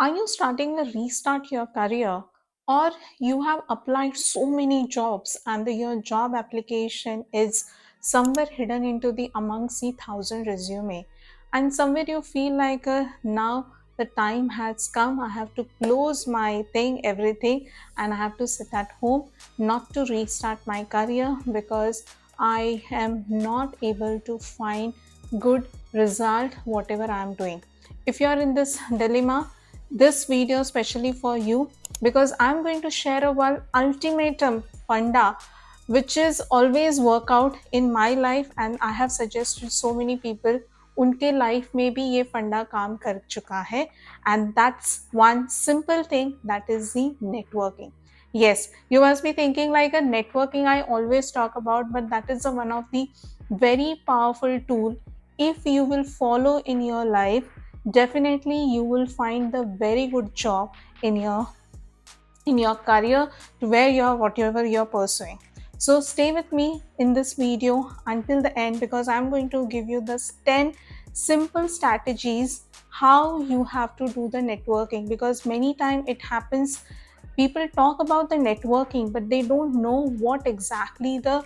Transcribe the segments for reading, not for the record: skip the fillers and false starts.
Are you starting to restart your career, or you have applied so many jobs and your job application is somewhere hidden into the amongst the thousand resume, and somewhere you feel like now the time has come, I have to close my thing, everything, and I have to sit at home, not to restart my career because I am not able to find good result whatever I am doing. If you are in this dilemma, this video especially for you, because I'm going to share a one ultimatum funda which is always work out in my life, and I have suggested so many people उनके life में भी ये फंडा काम कर चुका है, and that's one simple thing, that is the networking. Yes, you must be thinking like a networking I always talk about, but that is one of the very powerful tool. If you will follow in your life, definitely you will find the very good job in your career to where you're whatever you're pursuing. So stay with me in this video until the end, because I'm going to give you this 10 simple strategies how you have to do the networking, because many time it happens people talk about the networking but they don't know what exactly the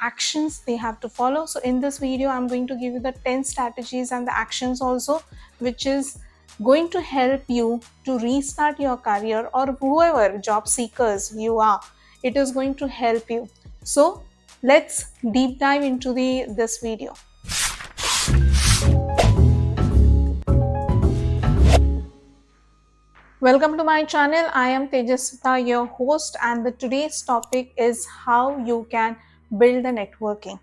actions they have to follow. So in this video I'm going to give you the 10 strategies and the actions also, which is going to help you to restart your career, or whoever job seekers you are, it is going to help you. So let's deep dive into the this video. Welcome to my channel. I am Tejaswita, your host, and the today's topic is how you can build the networking.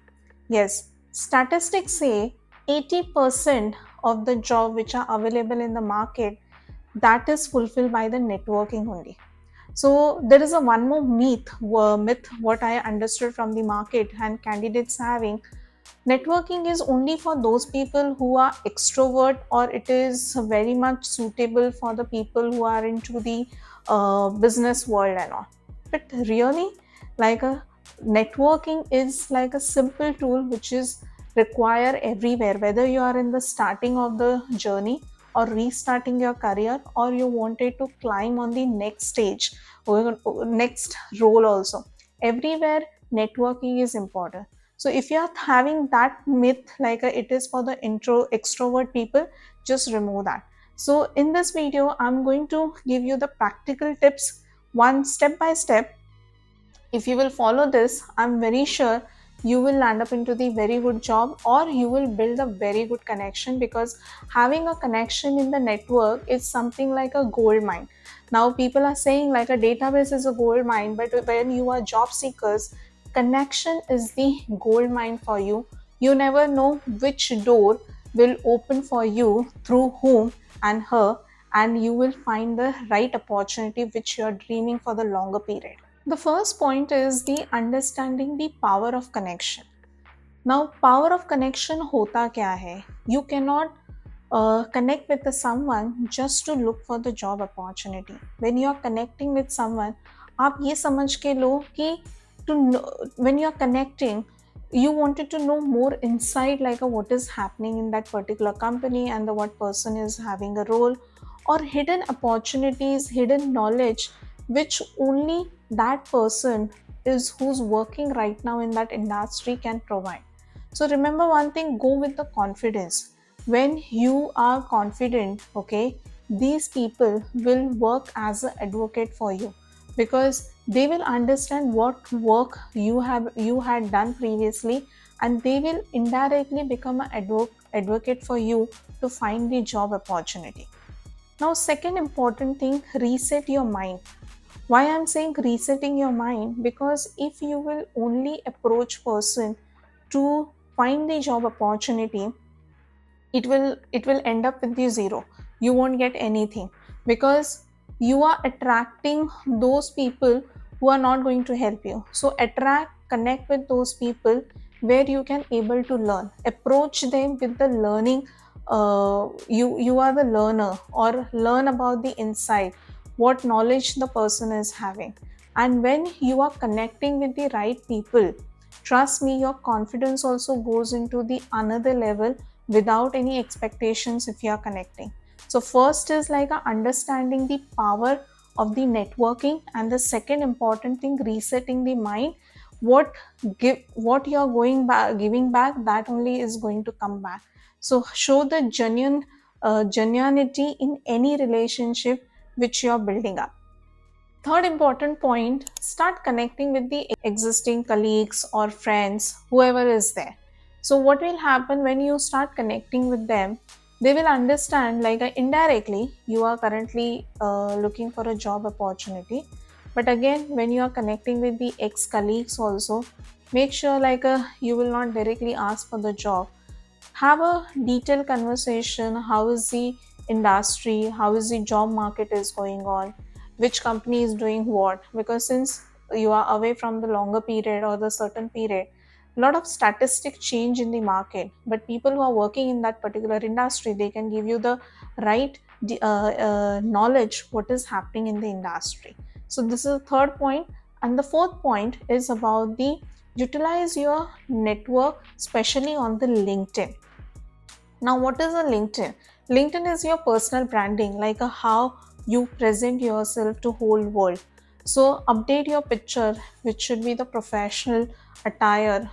Yes, statistics say 80% of the job which are available in the market, that is fulfilled by the networking only. So there is a one more myth what I understood from the market and candidates having. Networking is only for those people who are extrovert, or it is very much suitable for the people who are into the business world and all. But really, like a networking is like a simple tool which is required everywhere, whether you are in the starting of the journey or restarting your career, or you wanted to climb on the next stage or next role also. Everywhere networking is important. So if you are having that myth like it is for the intro extrovert people, just remove that. So in this video I'm going to give you the practical tips, one step by step. If you will follow this, I'm very sure you will land up into the very good job, or you will build a very good connection, because having a connection in the network is something like a gold mine. Now people are saying like a database is a gold mine, but when you are job seekers, connection is the gold mine for you. You never know which door will open for you through whom and her, and you will find the right opportunity which you are dreaming for the longer period. The first point is the understanding the power of connection. Now, power of connection hota kya hai? You cannot connect with someone just to look for the job opportunity. When you are connecting with someone, आप ये समझ के लो कि to know, when you are connecting, you wanted to know more insight like what is happening in that particular company, and the what person is having a role, or hidden opportunities, hidden knowledge which only that person is who's working right now in that industry can provide. So remember one thing, go with the confidence. When you are confident, okay, these people will work as an advocate for you, because they will understand what work you had done previously, and they will indirectly become an advocate for you to find the job opportunity. Now second important thing, reset your mind. Why I'm saying resetting your mind? Because if you will only approach person to find the job opportunity, it will end up with the zero. You won't get anything, because you are attracting those people who are not going to help you. So connect with those people where you can able to learn. Approach them with the learning. You are the learner, or learn about the inside, what knowledge the person is having. And when you are connecting with the right people, trust me, your confidence also goes into the another level without any expectations if you are connecting. So first is like a understanding the power of the networking, and the second important thing, resetting the mind. What you're going back giving back, that only is going to come back. So show the genuinity in any relationship which you're building up. Third important point, start connecting with the existing colleagues or friends, whoever is there. So, what will happen when you start connecting with them? They will understand, like indirectly, you are currently looking for a job opportunity. But again, when you are connecting with the ex colleagues, also make sure you will not directly ask for the job. Have a detailed conversation. How is the industry, how is the job market is going on, which company is doing what, because since you are away from the longer period or the certain period, a lot of statistic change in the market, but people who are working in that particular industry, they can give you the right knowledge what is happening in the industry. So this is the third point. And the fourth point is about the utilize your network, especially on the LinkedIn. Now, what is a LinkedIn? LinkedIn is your personal branding, like how you present yourself to whole world. So, update your picture, which should be the professional attire.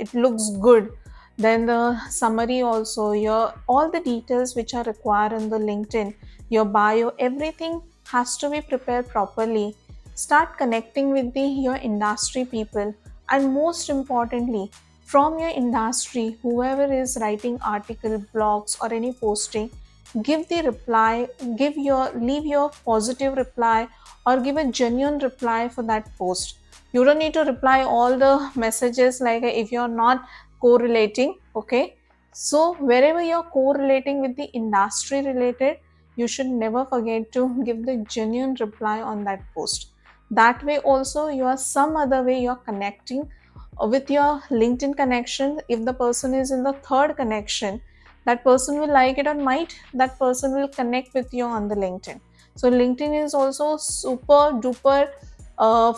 It looks good. Then the summary also, your all the details which are required in the LinkedIn, your bio, everything has to be prepared properly. Start connecting with your industry people, and most importantly, from your industry, whoever is writing article, blogs, or any posting, give the reply, leave your positive reply, or give a genuine reply for that post. You don't need to reply all the messages, like if you're not correlating. Okay, so wherever you're correlating with the industry related, you should never forget to give the genuine reply on that post. That way also, you are some other way you're connecting with your LinkedIn connection. If the person is in the third connection, that person will like it, or might that person will connect with you on the LinkedIn. So LinkedIn is also super duper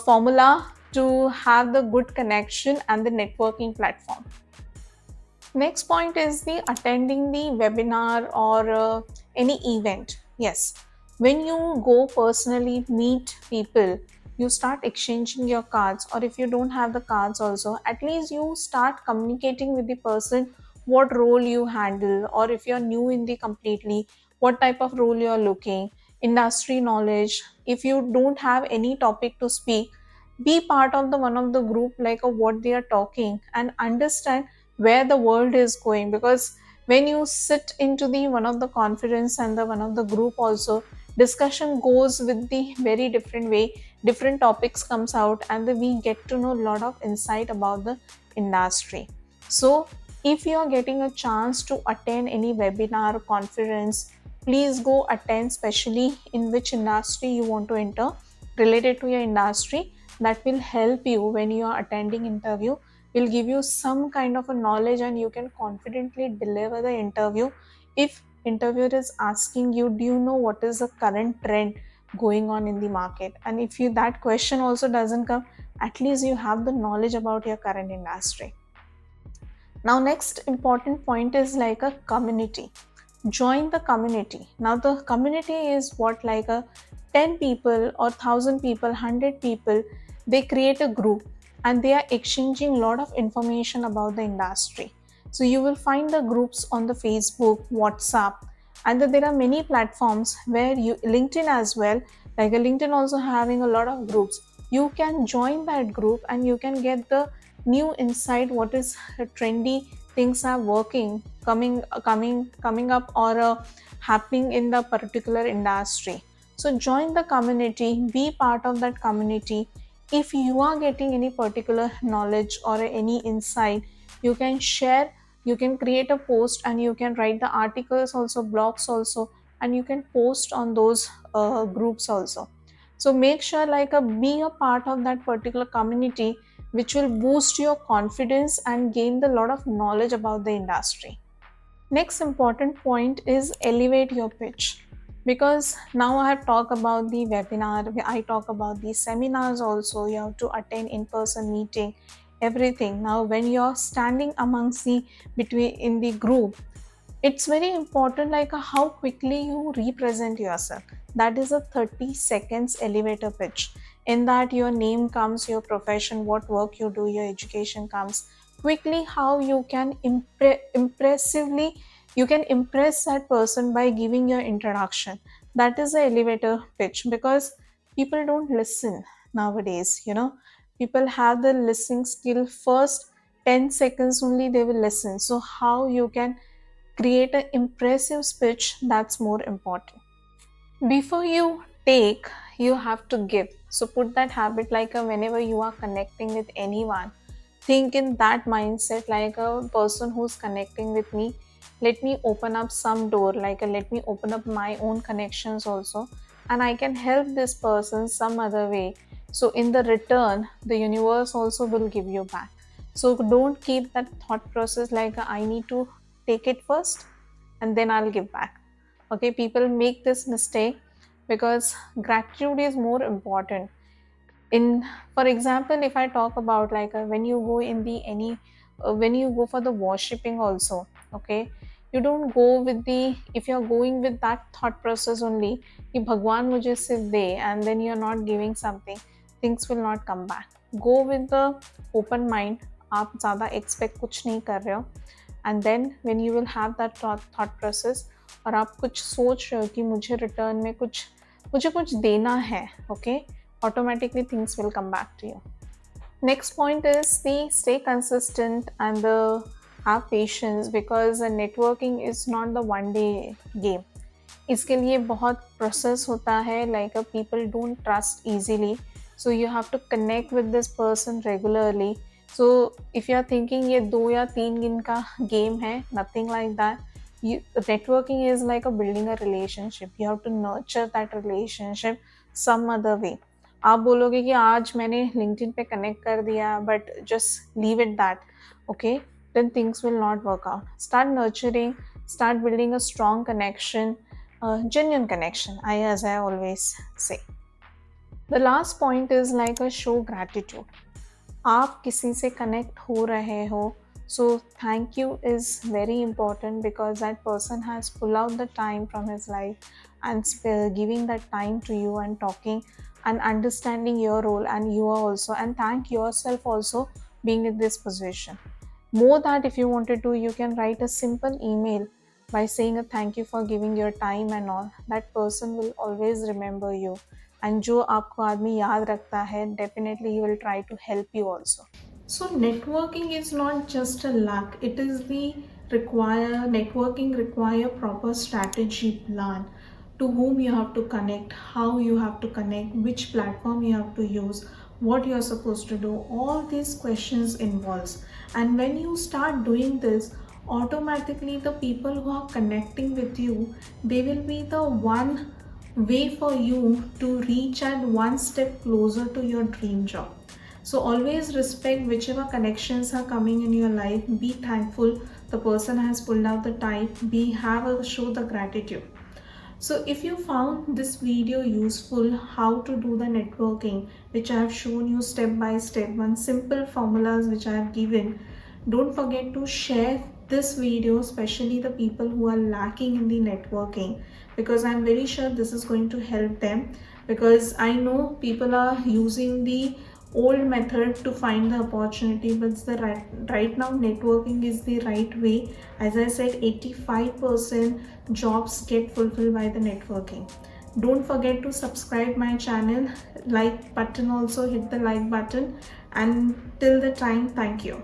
formula to have the good connection and the networking platform. Next point is the attending the webinar or any event. Yes, when you go personally meet people, you start exchanging your cards, or if you don't have the cards also, at least you start communicating with the person what role you handle, or if you're new in the completely, what type of role you're looking, industry knowledge. If you don't have any topic to speak, be part of the one of the group, like what they are talking, and understand where the world is going. Because when you sit into the one of the conference and the one of the group also, discussion goes with the very different way, different topics comes out, and we get to know a lot of insight about the industry. So if you are getting a chance to attend any webinar or conference, please go attend, especially in which industry you want to enter, related to your industry. That will help you when you are attending interview, will give you some kind of a knowledge, and you can confidently deliver the interview. If interviewer is asking you, do you know what is the current trend going on in the market, and if you that question also doesn't come, at least you have the knowledge about your current industry. Now next important point is like a community. Join the community. Now the community is what, like a 10 people or 1000 people, 100 people, they create a group, and they are exchanging a lot of information about the industry. So you will find the groups on the Facebook, WhatsApp, and then there are many platforms where you, LinkedIn as well, like a LinkedIn also having a lot of groups. You can join that group and you can get the new insight, what is trendy things are working, coming up, or happening in the particular industry. So join the community, be part of that community. If you are getting any particular knowledge or any insight, you can share, you can create a post, and you can write the articles also, blogs also, and you can post on those groups also. So make sure be a part of that particular community, which will boost your confidence and gain the lot of knowledge about the industry. Next important point is elevate your pitch. Because now I have talked about the webinar, I talk about the seminars also, you have to attend in-person meeting, everything. Now when you're standing amongst the between in the group, It's very important like how quickly you represent yourself. That is a 30 seconds elevator pitch. In that your name comes, your profession, what work you do, your education comes. Quickly how you can impressively you can impress that person by giving your introduction. That is the elevator pitch, because people don't listen nowadays, people have the listening skill. First 10 seconds only they will listen. So how you can create an impressive speech, that's more important. Before you take, you have to give. So put that habit like whenever you are connecting with anyone, think in that mindset like a person who's connecting with me. Let me open up some door, like let me open up my own connections also, and I can help this person some other way. So in the return, the universe also will give you back. So don't keep that thought process like I need to take it first and then I'll give back. Okay, people make this mistake because gratitude is more important. In, for example, if I talk about like when you go in the any when you go for the worshipping also, okay, you don't go with the, if you're going with that thought process only कि भगवान मुझे सिर्फ दे, and then you're not giving something, things will not come back. Go with the open mind. आप ज़्यादा expect कुछ नहीं कर रहे हो, and then when you will have that thought process और आप कुछ सोच रहे हो कि मुझे कुछ देना है, okay, automatically things will come back to you. Next point is the stay consistent and the have patience, because networking is not the one day game. इसके लिए बहुत प्रोसेस होता है, like people don't trust easily, so you have to connect with this person regularly. So if you are thinking ये 2 या 3 दिन का game है, nothing like that. Networking is like a building a relationship. You have to nurture that relationship some other way. आप बोलोगे कि आज मैंने LinkedIn पे connect कर दिया, but just leave it that, okay, then things will not work out. Start nurturing, start building a strong connection, genuine connection, as I always say. The last point is like a show gratitude. आप किसी से connect हो रहे हो, so thank you is very important, because that person has pulled out the time from his life and giving that time to you and talking and understanding your role, and you are also, and thank yourself also being in this position. More that if you wanted to, you can write a simple email by saying a thank you for giving your time and all. That person will always remember you, and जो आपको आदमी याद रखता है, definitely he will try to help you also. So networking is not just a luck, it is the networking require proper strategy plan, to whom you have to connect, how you have to connect, which platform you have to use, what you're supposed to do. All these questions involves. And when you start doing this, automatically the people who are connecting with you, they will be the one way for you to reach and one step closer to your dream job. So always respect whichever connections are coming in your life. Be thankful the person has pulled out the time. Show the gratitude. So if you found this video useful, how to do the networking, which I have shown you step by step, one simple formulas which I have given, don't forget to share this video, especially the people who are lacking in the networking, because I'm very sure this is going to help them, because I know people are using the old method to find the opportunity, but right now networking is the right way. As I said, 85% jobs get fulfilled by the networking. Don't forget to subscribe my channel, like button also, hit the like button, and till the time, thank you.